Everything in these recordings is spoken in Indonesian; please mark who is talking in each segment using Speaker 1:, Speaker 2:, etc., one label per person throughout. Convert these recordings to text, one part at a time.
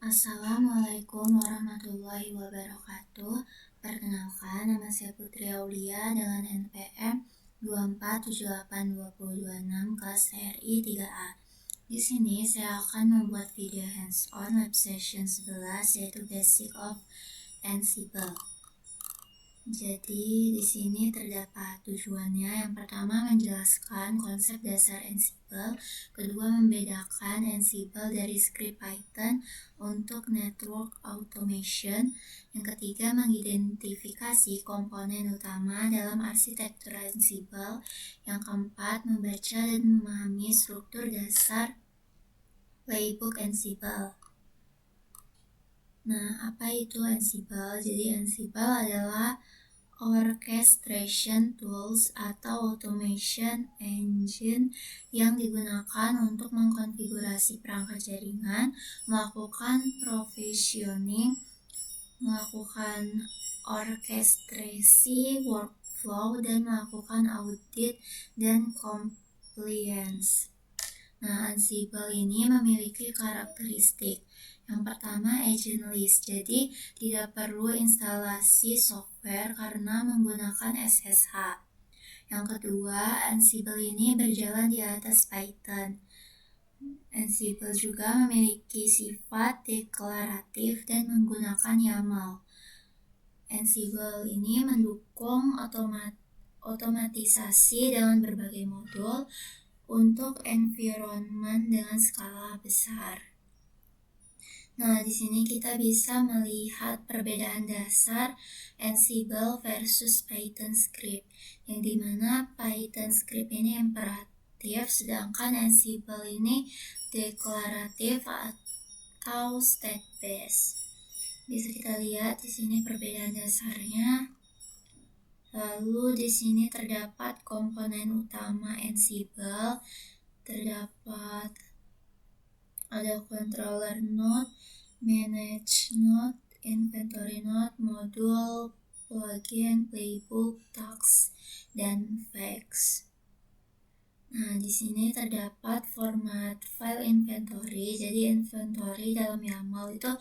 Speaker 1: Assalamualaikum warahmatullahi wabarakatuh. Perkenalkan, nama saya Putri Aulia dengan NPM 2478226 kelas RI 3A. Di sini saya akan membuat video hands-on lab session 11 yaitu Basic of Ansible. Jadi di sini terdapat tujuannya. Yang pertama menjelaskan konsep dasar Ansible, kedua membedakan Ansible dari script Python untuk network automation, yang ketiga mengidentifikasi komponen utama dalam arsitektur Ansible, yang keempat membaca dan memahami struktur dasar playbook Ansible. Nah, apa itu Ansible? Jadi Ansible adalah orchestration tools atau automation engine yang digunakan untuk mengkonfigurasi perangkat jaringan, melakukan provisioning, melakukan orkestrasi workflow, dan melakukan audit dan compliance. Nah, Ansible ini memiliki karakteristik. Yang pertama, agent list. Jadi, tidak perlu instalasi software karena menggunakan SSH. Yang kedua, Ansible ini berjalan di atas Python. Ansible juga memiliki sifat deklaratif dan menggunakan YAML. Ansible ini mendukung otomatisasi dengan berbagai modul untuk environment dengan skala besar. Nah, di sini kita bisa melihat perbedaan dasar Ansible versus Python script, yang dimana Python script ini imperatif, sedangkan Ansible ini deklaratif atau state-based. Bisa kita lihat di sini perbedaan dasarnya. Lalu di sini terdapat komponen utama Ansible, terdapat ada controller node, manage node, inventory node, modul, plugin, playbook, tasks, dan facts. Nah, di sini terdapat format file inventory. Jadi inventory dalam YAML itu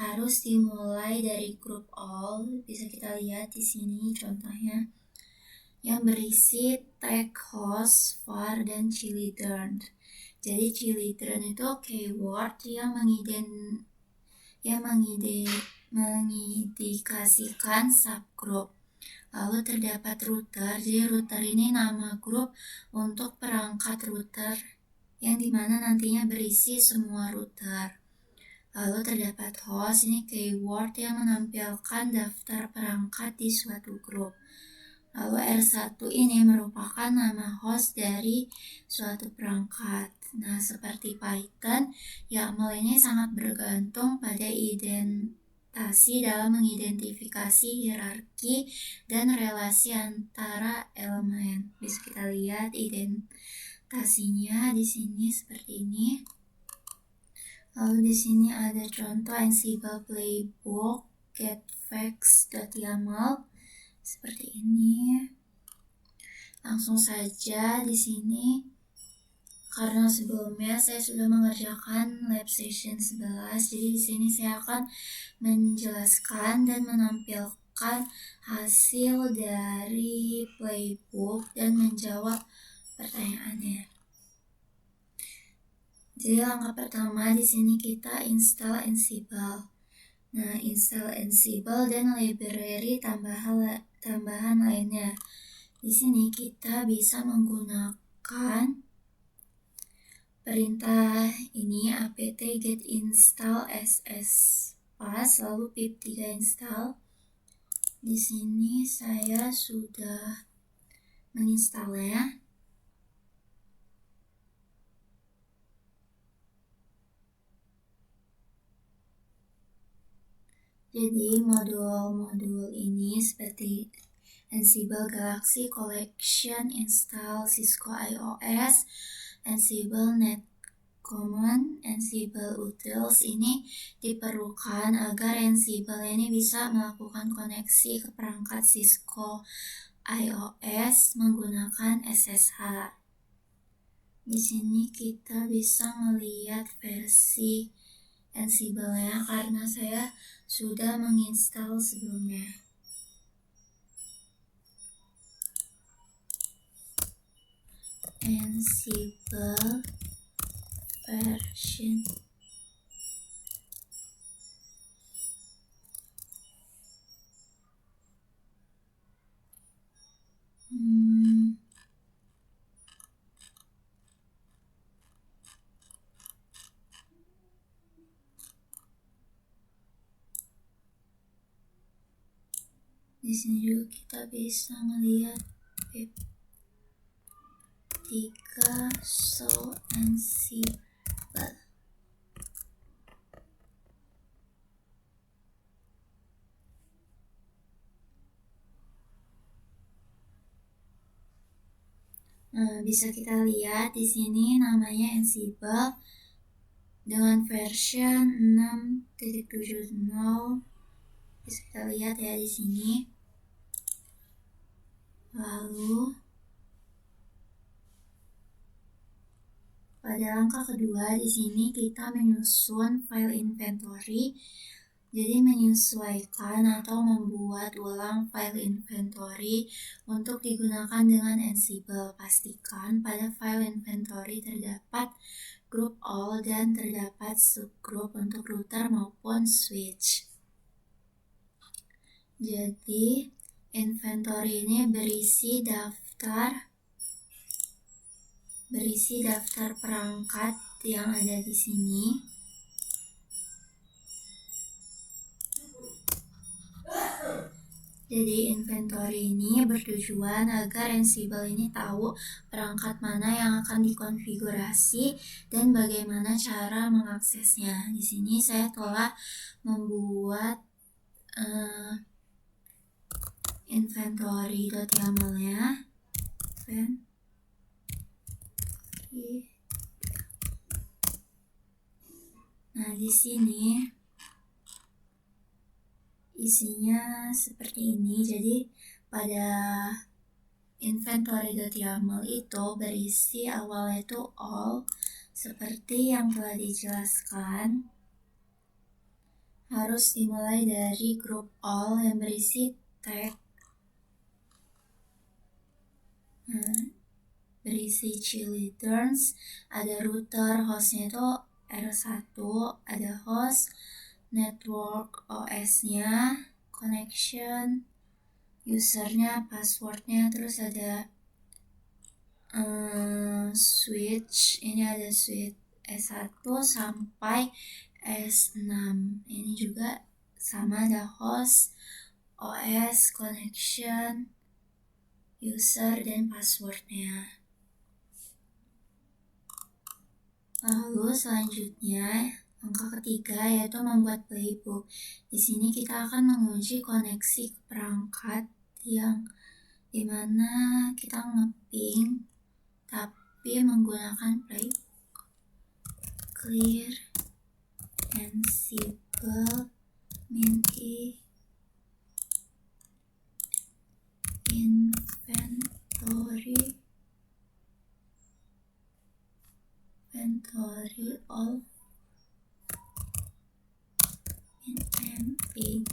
Speaker 1: harus dimulai dari group all. Bisa kita lihat di sini contohnya yang berisi tag host, var, dan children. Jadi children itu keyword yang mengindikasikan subgroup. Lalu terdapat router. Jadi router ini nama grup untuk perangkat router yang dimana nantinya berisi semua router. Lalu terdapat host, ini keyword yang menampilkan daftar perangkat di suatu grup. Lalu R1 ini merupakan nama host dari suatu perangkat. Nah, seperti Python, YAML ini sangat bergantung pada identasi dalam mengidentifikasi hierarki dan relasi antara elemen. Bisa kita lihat identasinya di sini seperti ini. Lalu di sini ada contoh Ansible playbook getfacts.yaml seperti ini. Langsung saja di sini, karena sebelumnya saya sudah mengerjakan lab session 11, jadi di sini saya akan menjelaskan dan menampilkan hasil dari playbook dan menjawab pertanyaannya. Jadi langkah pertama di sini kita install Ansible. Nah, install Ansible dan library tambahan lainnya. Di sini kita bisa menggunakan perintah ini apt get install ss pass lalu pip3 install. Di sini saya sudah menginstalnya. Jadi modul-modul ini seperti Ansible Galaxy Collection install Cisco iOS, Ansible Netcommon, Ansible Utils ini diperlukan agar Ansible ini bisa melakukan koneksi ke perangkat Cisco iOS menggunakan SSH. Di sini kita bisa melihat versi Ansible-nya karena saya sudah menginstal sebelumnya. Ansible version. Di sini juga kita bisa melihat web 3 so Ansible. Bisa kita lihat di sini namanya Ansible dengan version 6.70. Bisa kita lihat ya di sini. Lalu pada langkah kedua di sini kita menyusun file inventory. Jadi menyesuaikan atau membuat ulang file inventory untuk digunakan dengan Ansible. Pastikan pada file inventory terdapat group all dan terdapat subgroup untuk router maupun switch. Jadi inventory ini berisi daftar perangkat yang ada di sini. Jadi inventory ini bertujuan agar Ansible ini tahu perangkat mana yang akan dikonfigurasi dan bagaimana cara mengaksesnya. Di sini saya telah membuat inventory.yaml-nya. Nah, di sini isinya seperti ini. Jadi pada inventory.yaml itu berisi awalnya itu all seperti yang telah dijelaskan. Harus dimulai dari group all yang berisi tag, berisi cheerleaders, ada router, hostnya itu R1, ada host, network OS-nya, connection, usernya, passwordnya, terus ada switch. Ini ada switch S1 sampai S6. Ini juga sama, ada host, OS, connection, user, dan passwordnya. Lalu selanjutnya langkah ketiga yaitu membuat playbook. Di sini kita akan menguji koneksi ke perangkat yang dimana kita ngeping tapi menggunakan playbook. Clear Ansible min-i inventory all in mp.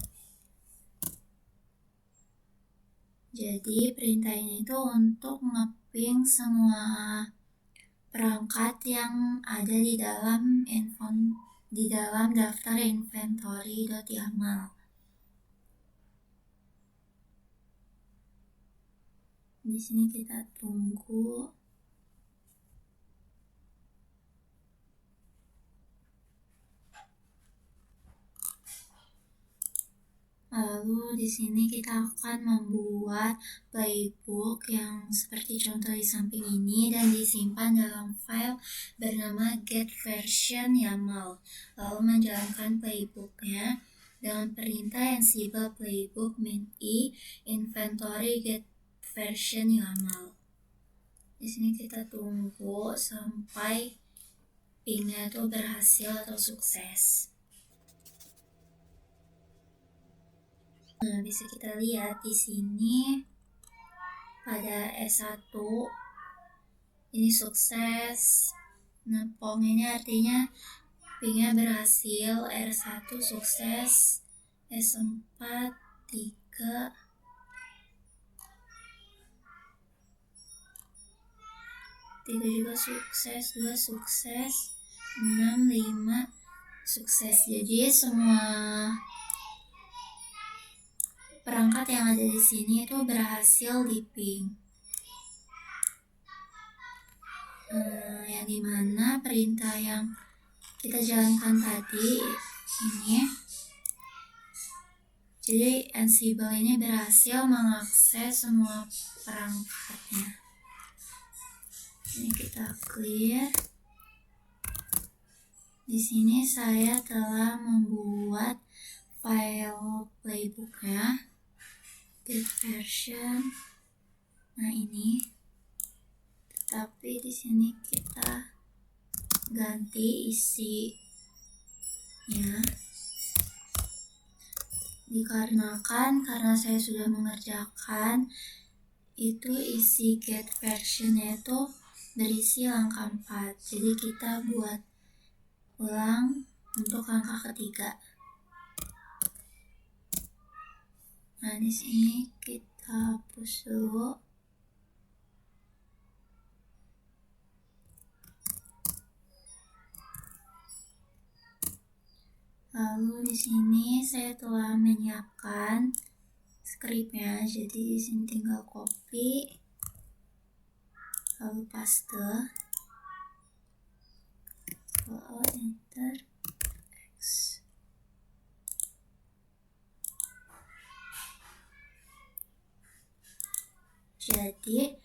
Speaker 1: Jadi perintah ini itu untuk ngeping semua perangkat yang ada di dalam daftar inventory.yaml. Di sini kita tunggu. Lalu di sini kita akan membuat playbook yang seperti contoh di samping ini dan disimpan dalam file bernama get_version_yaml. Lalu menjalankan playbooknya dengan perintah Ansible playbook min-i inventory get_version_yaml. Di sini kita tunggu sampai pingnya itu berhasil atau sukses. Nah, bisa kita lihat di sini pada S1 ini sukses. Nah, pong ini artinya pingnya berhasil, R1 sukses, S4, 3, 3 juga sukses, 2 sukses, 6, 5 sukses. Jadi semua perangkat yang ada di sini itu berhasil di ping. Yang dimana perintah yang kita jalankan tadi ini, jadi Ansible ini berhasil mengakses semua perangkatnya. Ini kita clear. Di sini saya telah membuat file playbooknya, get version. Nah ini, tapi di sini kita ganti isinya. Dikarenakan karena saya sudah mengerjakan itu isi get versionnya itu berisi angka 4. Jadi kita buat ulang untuk angka ketiga. Nah di sini kita hapus dulu. Lalu di sini saya telah menyiapkan skripnya, jadi di sini tinggal copy, lalu paste, lalu enter X. Jadi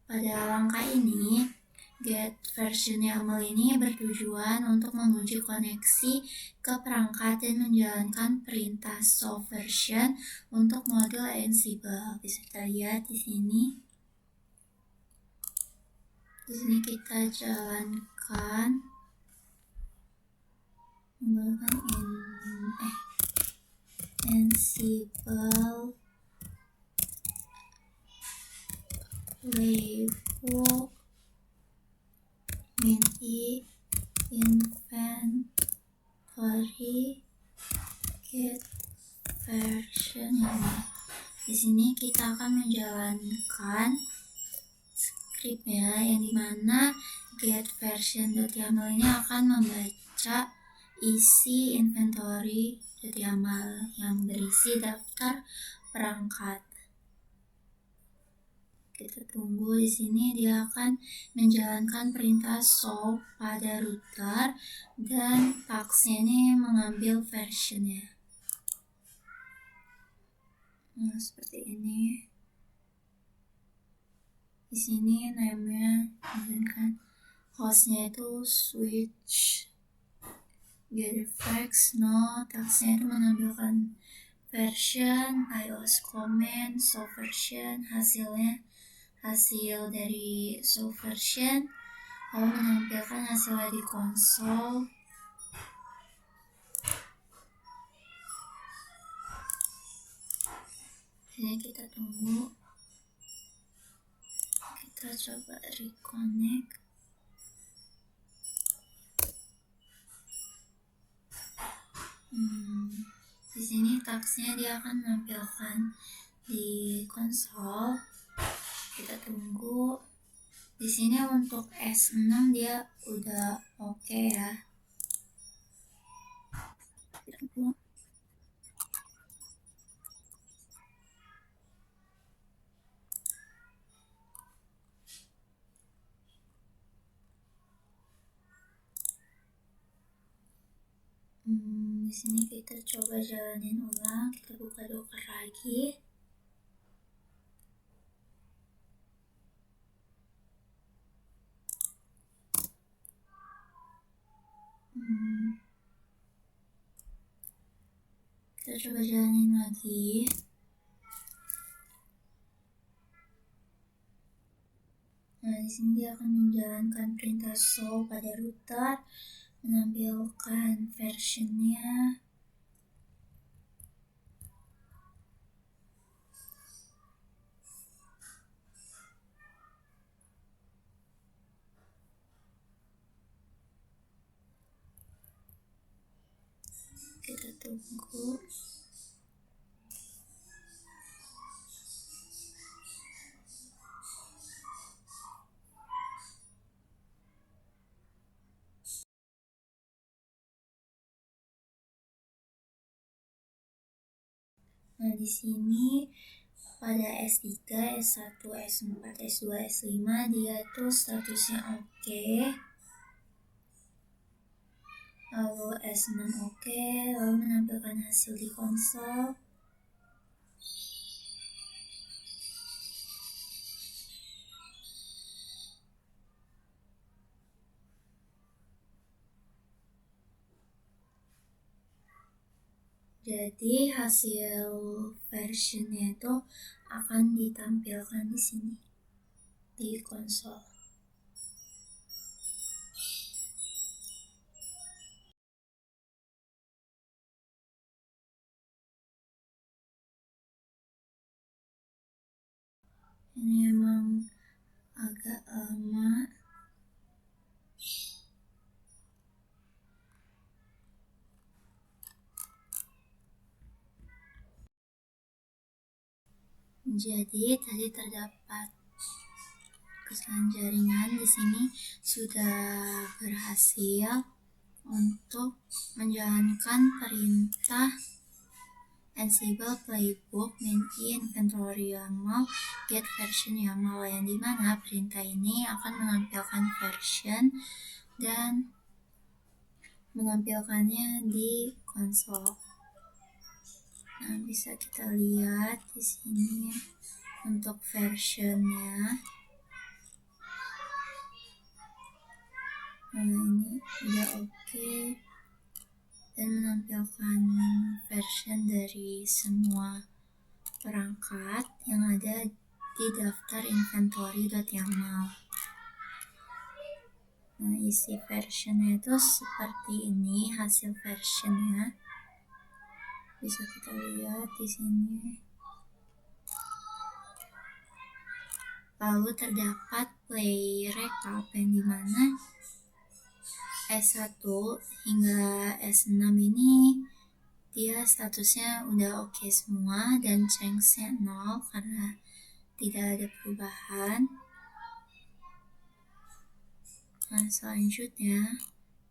Speaker 1: pada langkah ini get version YAML ini bertujuan untuk menguji koneksi ke perangkat dan menjalankan perintah show version untuk modul Ansible. Bisa kita lihat di sini. Di sini kita jalankan menggunakan Ansible playbook min-i inventory get version ini. Di sini kita akan menjalankan skripnya yang dimana get version.yaml ini akan membaca isi inventory.yaml yang berisi daftar perangkat. Kita tunggu di sini, dia akan menjalankan perintah show pada router dan tasknya ini mengambil versionnya. Nah, seperti ini. Di sini name-nya kan hostnya itu switch getFax, tasknya itu menampilkan version, iOS comment, show version, hasil dari show version, lalu menampilkan hasilnya di konsol. Ini kita tunggu, kita coba reconnect. Di sini tasknya dia akan menampilkan di konsol. Kita tunggu. Di sini untuk S6 dia udah oke ya. Kita tunggu. Di sini kita coba jalanin ulang. Kita buka Docker lagi. Kita coba jalanin lagi. Nah, di sini dia akan menjalankan perintah show pada router, menampilkan versionnya. tunggu. Nah, di sini pada S3, S1, S4, S2, S5 dia tuh statusnya oke. Lalu S6 oke, lalu menampilkan hasil di konsol. Jadi hasil versionnya itu akan ditampilkan di sini di konsol. Ini emang agak lama. Jadi tadi terdapat kesalahan jaringan. Di sini sudah berhasil untuk menjalankan perintah Ansible playbook min inventory YAML get version YAML, yang dimana perintah ini akan menampilkan version dan menampilkannya di konsol. Nah, bisa kita lihat di sini untuk versionnya. Nah, ini udah oke, dan menampilkan version dari semua perangkat yang ada di daftar inventory.yaml. Nah, isi versionnya itu seperti ini, hasil versionnya. Bisa kita lihat di sini. Lalu terdapat play recap yang dimana S1 hingga S6 ini dia statusnya udah oke semua dan change-nya 0 karena tidak ada perubahan. Nah, selanjutnya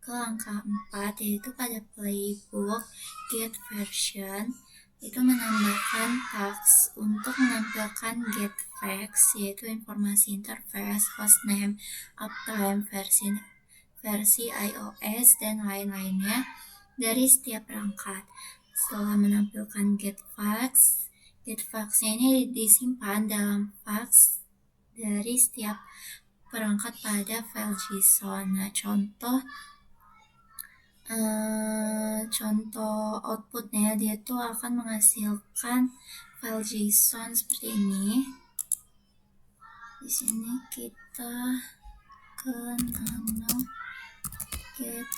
Speaker 1: ke langkah 4, yaitu pada playbook get version, itu menambahkan task untuk menampilkan get facts, yaitu informasi interface, hostname, uptime, versi iOS, dan lain-lainnya dari setiap perangkat. Setelah menampilkan get facts-nya ini disimpan dalam facts dari setiap perangkat pada file JSON. Nah, contoh outputnya dia tuh akan menghasilkan file JSON seperti ini. Di sini kita ke nano get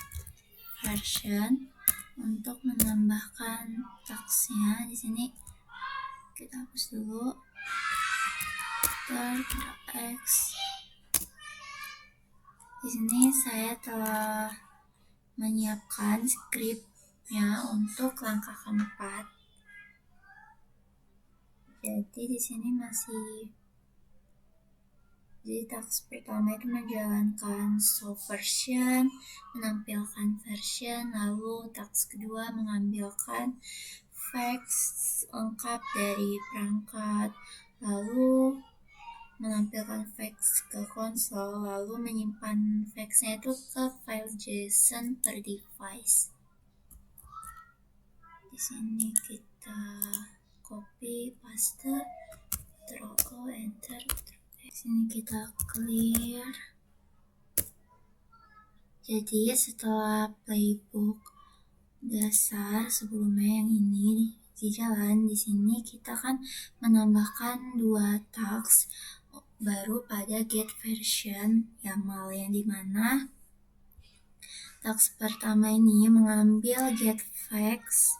Speaker 1: version untuk menambahkan tagsnya. Di sini kita hapus dulu x. Di sini saya telah menyiapkan scriptnya untuk langkah keempat. Jadi di sini jadi task pertama itu menjalankan show version, menampilkan version, lalu task kedua mengambilkan facts lengkap dari perangkat, lalu menampilkan facts ke konsol, lalu menyimpan facts-nya itu ke file JSON per device. Di sini kita copy, paste, Ctrl enter. Di sini kita clear. Jadi setelah playbook dasar sebelumnya yang ini dijalan, di sini kita kan menambahkan 2 task baru pada get version YAML, yang dimana task pertama ini mengambil get facts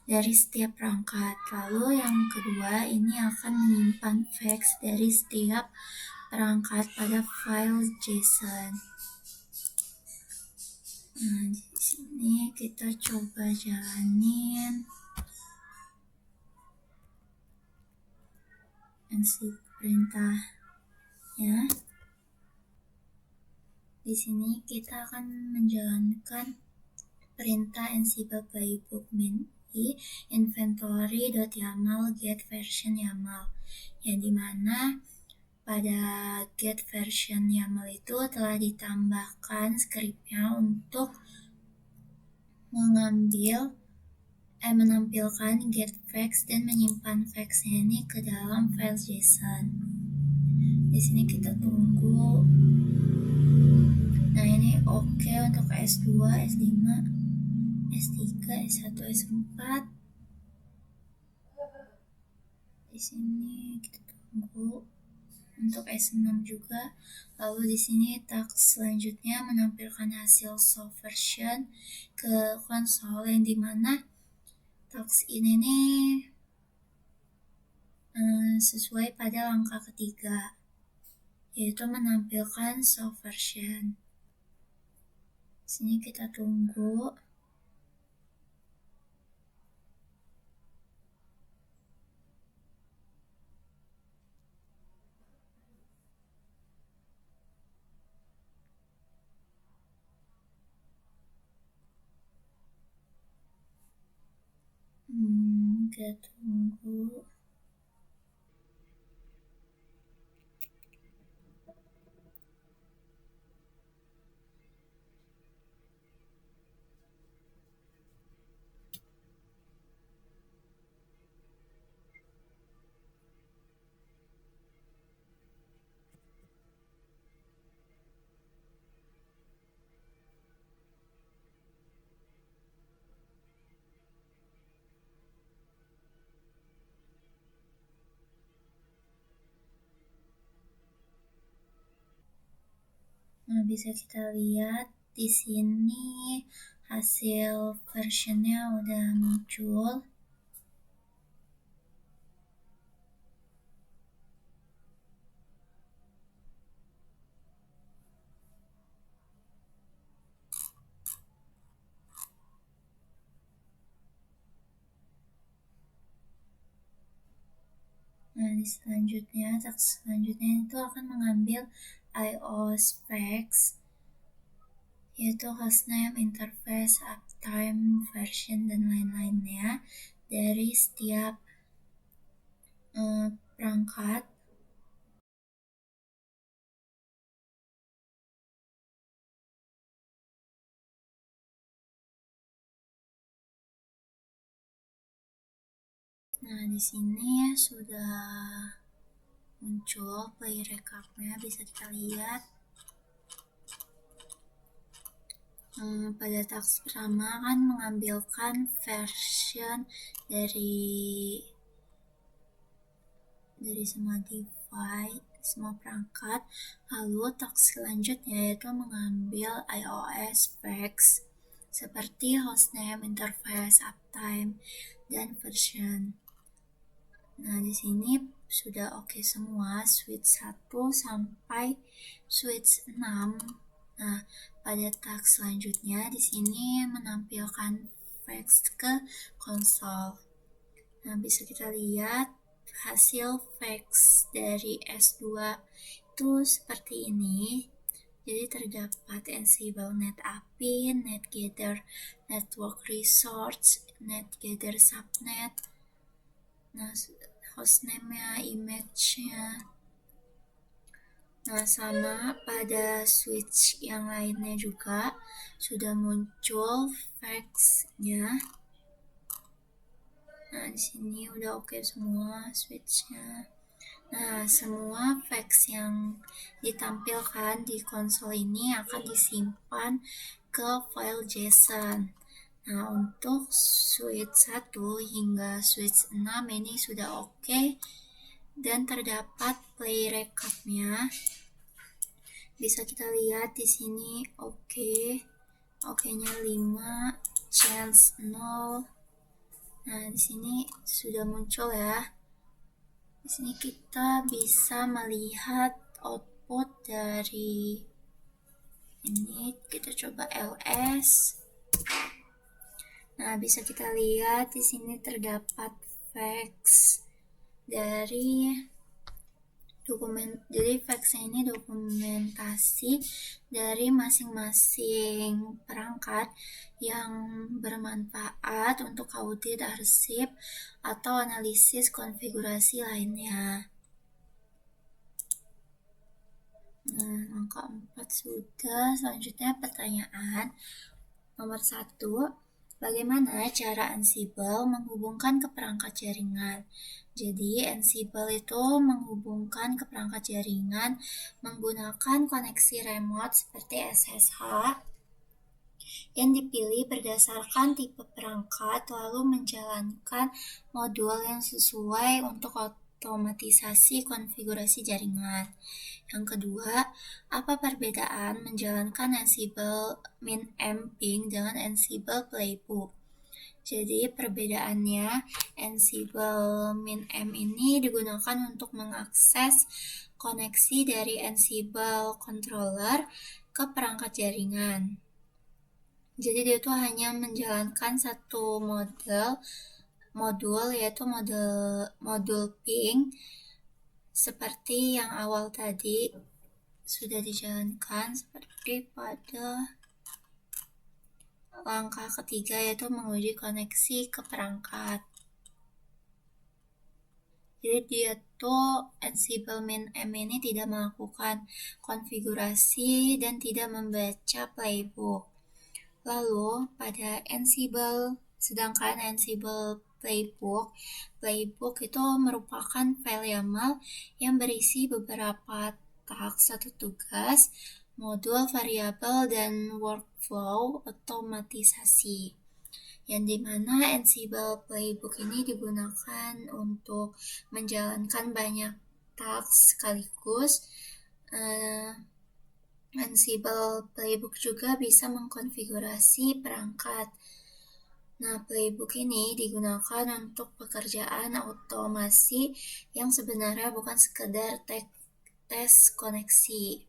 Speaker 1: dari setiap perangkat, lalu yang kedua ini akan menyimpan facts dari setiap perangkat pada file JSON. Nah, Di sini kita coba jalanin NC perintah ya. Di sini kita akan menjalankan perintah ansible playbook min i inventory.yaml get version YAML, yang dimana pada get version YAML itu telah ditambahkan skripnya untuk menampilkan get facts dan menyimpan facts-nya ini ke dalam file JSON. Di sini kita tunggu. Nah, ini oke untuk S2, S5, S3, S1, S4. Di sini kita tunggu untuk S6 juga. Lalu di sini task selanjutnya menampilkan hasil soft version ke konsol, yang dimana task ini nih sesuai pada langkah ketiga, yaitu menampilkan soft version. Sini kita tunggu. Kita tunggu. Nah, bisa kita lihat di sini hasil versionnya udah muncul. Nah, task selanjutnya itu akan mengambil I/O specs, yaitu hostname, interface, uptime, version, dan lain-lainnya dari setiap perangkat. Nah, di sini sudah muncul play recap-nya, bisa kita lihat. Pada task pertama kan mengambilkan version dari semua device, semua perangkat. Lalu task selanjutnya yaitu mengambil iOS specs seperti hostname, interface, uptime, dan version. Nah, di sini sudah oke semua, switch 1 sampai switch 6. Nah, pada task selanjutnya di sini menampilkan facts ke konsol. Nah, bisa kita lihat hasil facts dari S2 itu seperti ini. Jadi terdapat Ansible Net API, NetGather Network Resource, NetGather Subnet. Nah, hostname-nya, image-nya. Nah, sama pada switch yang lainnya juga sudah muncul facts-nya. Nah, di sini udah oke semua switch-nya. Nah, semua facts yang ditampilkan di konsol ini akan disimpan ke file JSON. Nah, untuk switch 1 hingga switch 6 ini sudah oke, dan terdapat play recap-nya. Bisa kita lihat di sini oke-nya 5, chance 0. Nah, di sini sudah muncul ya. Di sini kita bisa melihat output dari ini. Kita coba ls. Nah, bisa kita lihat di sini terdapat facts dari jadi facts ini dokumentasi dari masing-masing perangkat yang bermanfaat untuk audit arsip atau analisis konfigurasi lainnya. Nah, angka 4 sudah. Selanjutnya pertanyaan nomor 1. Bagaimana cara Ansible menghubungkan ke perangkat jaringan? Jadi, Ansible itu menghubungkan ke perangkat jaringan menggunakan koneksi remote seperti SSH yang dipilih berdasarkan tipe perangkat, lalu menjalankan modul yang sesuai untuk otomatisasi konfigurasi jaringan. Yang kedua, apa perbedaan menjalankan Ansible min-amping dengan Ansible Playbook? Jadi perbedaannya, Ansible min-amp ini digunakan untuk mengakses koneksi dari Ansible controller ke perangkat jaringan. Jadi dia itu hanya menjalankan satu modul yaitu modul ping seperti yang awal tadi sudah dijalankan seperti pada langkah ketiga yaitu menguji koneksi ke perangkat. Jadi dia tuh Ansible min-amp ini tidak melakukan konfigurasi dan tidak membaca playbook. Lalu pada sedangkan Ansible Playbook itu merupakan file YAML yang berisi beberapa task atau tugas, modul, variabel, dan workflow otomatisasi. Yang dimana Ansible Playbook ini digunakan untuk menjalankan banyak task sekaligus. Ansible Playbook juga bisa mengkonfigurasi perangkat. Nah, Playbook ini digunakan untuk pekerjaan otomasi yang sebenarnya bukan sekedar tes koneksi.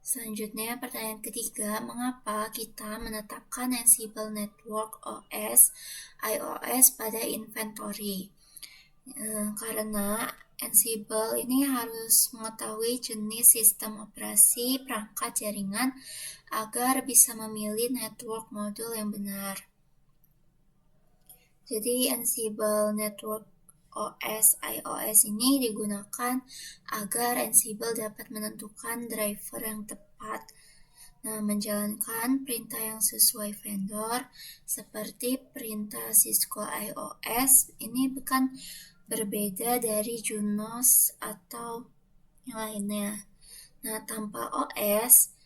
Speaker 1: Selanjutnya, pertanyaan ketiga, mengapa kita menetapkan Ansible Network OS iOS pada inventory? Karena Ansible ini harus mengetahui jenis sistem operasi perangkat jaringan agar bisa memilih network modul yang benar. Jadi Ansible Network OS iOS ini digunakan agar Ansible dapat menentukan driver yang tepat. Nah, menjalankan perintah yang sesuai vendor seperti perintah Cisco iOS ini bukan berbeda dari Junos atau yang lainnya. Nah, tanpa OS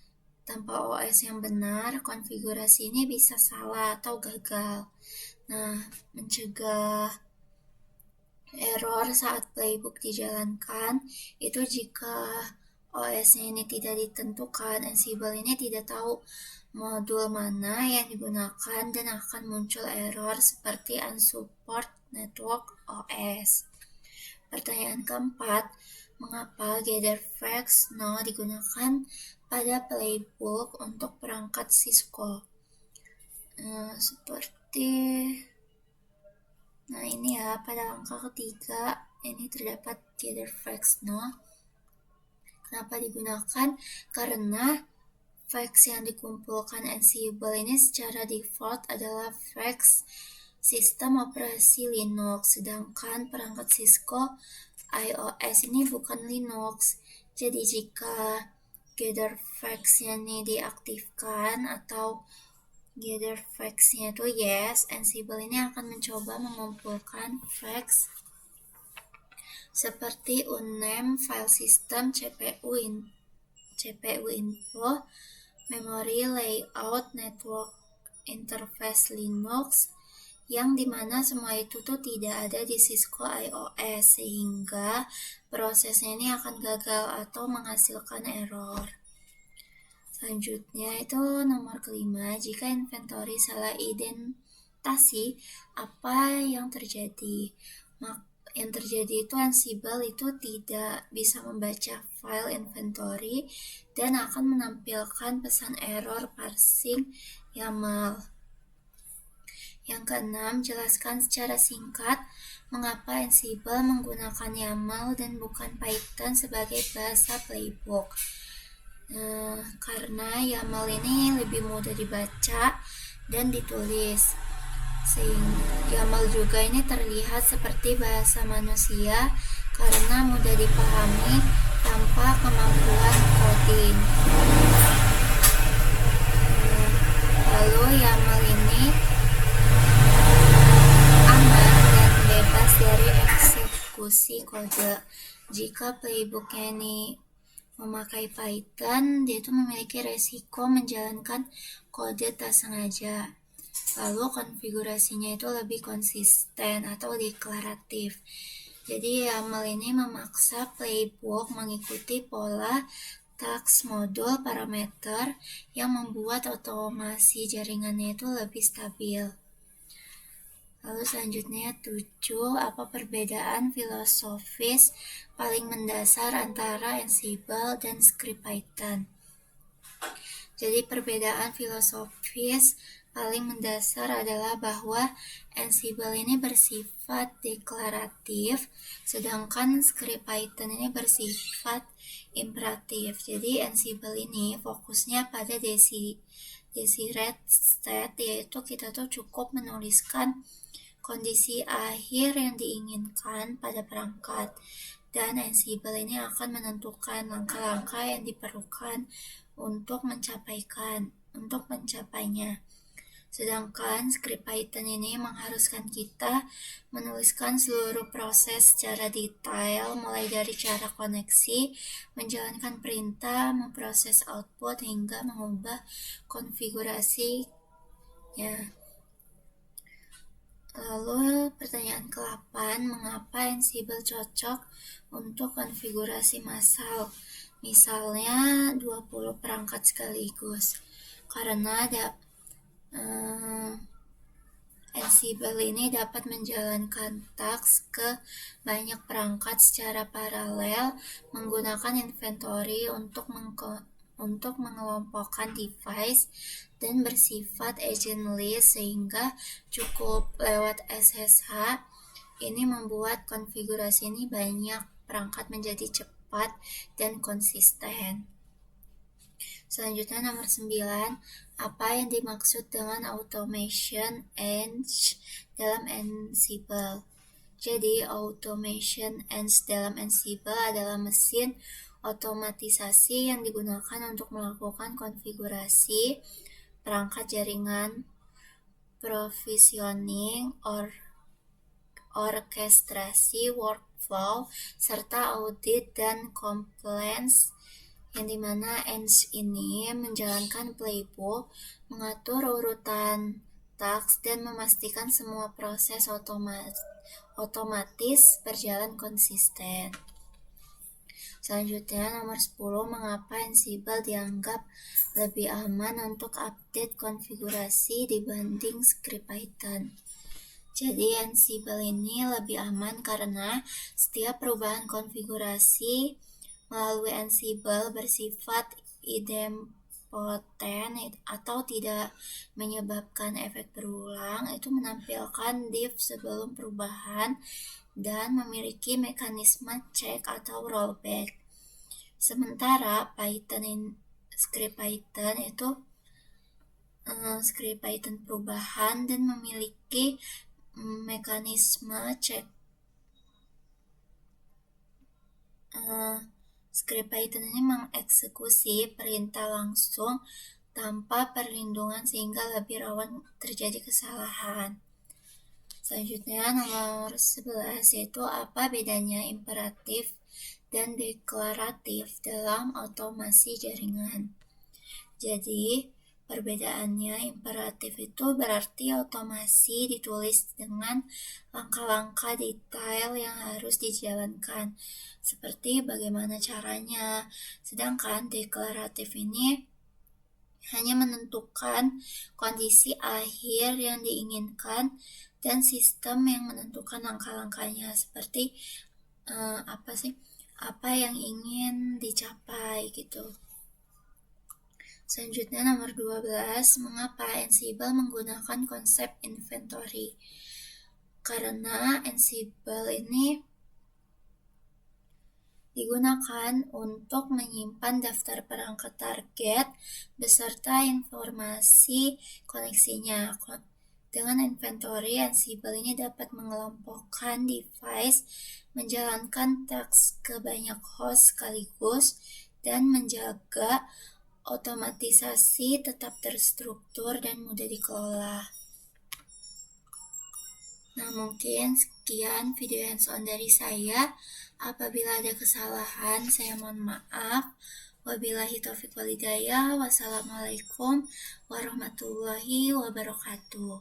Speaker 1: yang benar, konfigurasi ini bisa salah atau gagal. Nah, mencegah error saat playbook dijalankan, itu jika OS-nya ini tidak ditentukan, Ansible ini tidak tahu modul mana yang digunakan dan akan muncul error seperti unsupport network OS. Pertanyaan keempat, mengapa GetterFax digunakan pada playbook untuk perangkat Cisco? Nah ini ya, pada angka ketiga ini terdapat GetterFax Kenapa digunakan? Karena fax yang dikumpulkan Ansible ini secara default adalah fax sistem operasi Linux, sedangkan perangkat Cisco iOS ini bukan Linux. Jadi jika GetterFax-nya ini diaktifkan atau GetterFax-nya itu yes, Ansible ini akan mencoba mengumpulkan fax seperti uname, file system, CPU info, memory layout, network interface Linux, yang dimana semua itu tuh tidak ada di Cisco iOS, sehingga prosesnya ini akan gagal atau menghasilkan error. Selanjutnya itu nomor kelima, jika inventory salah identasi, apa yang terjadi? Yang terjadi itu Ansible itu tidak bisa membaca file inventory dan akan menampilkan pesan error parsing YAML. Yang keenam, jelaskan secara singkat mengapa Ansible menggunakan YAML dan bukan Python sebagai bahasa playbook. Karena YAML ini lebih mudah dibaca dan ditulis. Sehingga YAML juga ini terlihat seperti bahasa manusia karena mudah dipahami tanpa kemampuan coding. Lalu YAML ini aman dan bebas dari eksekusi kode. Jika playbooknya ini memakai Python, dia itu memiliki resiko menjalankan kode tak sengaja. Lalu konfigurasinya itu lebih konsisten atau deklaratif. Jadi YAML ini memaksa playbook mengikuti pola task modul parameter yang membuat otomasi jaringannya itu lebih stabil. Lalu selanjutnya 7, apa perbedaan filosofis paling mendasar antara Ansible dan script Python? Jadi perbedaan filosofis paling mendasar adalah bahwa Ansible ini bersifat deklaratif, sedangkan script Python ini bersifat imperatif. Jadi Ansible ini fokusnya pada desired state, yaitu kita tuh cukup menuliskan kondisi akhir yang diinginkan pada perangkat, dan Ansible ini akan menentukan langkah-langkah yang diperlukan untuk mencapainya. Sedangkan script Python ini mengharuskan kita menuliskan seluruh proses secara detail, mulai dari cara koneksi, menjalankan perintah, memproses output, hingga mengubah konfigurasinya. Lalu pertanyaan ke-8, mengapa Ansible cocok untuk konfigurasi massal? Misalnya 20 perangkat sekaligus. Karena Ansible ini dapat menjalankan task ke banyak perangkat secara paralel menggunakan inventory untuk mengelompokkan device dan bersifat agentless, sehingga cukup lewat SSH. Ini membuat konfigurasi ini banyak perangkat menjadi cepat dan konsisten. Selanjutnya nomor 9, apa yang dimaksud dengan automation edge dalam Ansible? Jadi automation edge dalam Ansible adalah mesin otomatisasi yang digunakan untuk melakukan konfigurasi perangkat jaringan, provisioning, orkestrasi workflow, serta audit dan compliance, yang dimana edge ini menjalankan playbook, mengatur urutan task, dan memastikan semua proses otomatis berjalan konsisten. Selanjutnya nomor 10, mengapa Ansible dianggap lebih aman untuk update konfigurasi dibanding script Python? Jadi Ansible ini lebih aman karena setiap perubahan konfigurasi melalui Ansible bersifat idempotent atau tidak menyebabkan efek berulang, itu menampilkan diff sebelum perubahan dan memiliki mekanisme check atau rollback. Sementara script Python perubahan dan memiliki mekanisme check. Script Python ini mengeksekusi perintah langsung tanpa perlindungan sehingga lebih rawan terjadi kesalahan. Selanjutnya nomor 11, yaitu apa bedanya imperatif dan deklaratif dalam otomasi jaringan. Jadi perbedaannya, imperatif itu berarti otomasi ditulis dengan langkah-langkah detail yang harus dijalankan, seperti bagaimana caranya. Sedangkan deklaratif ini hanya menentukan kondisi akhir yang diinginkan dan sistem yang menentukan langkah-langkahnya, seperti apa yang ingin dicapai gitu. Selanjutnya nomor 12, mengapa Ansible menggunakan konsep inventory? Karena Ansible ini digunakan untuk menyimpan daftar perangkat target beserta informasi koneksinya. Dengan inventory, Ansible ini dapat mengelompokkan device, menjalankan task ke banyak host sekaligus, dan menjaga otomatisasi tetap terstruktur dan mudah dikelola. Nah, mungkin sekian video hands-on dari saya. Apabila ada kesalahan, saya mohon maaf. Wabillahi taufiq walhidayah. Wassalamualaikum warahmatullahi wabarakatuh.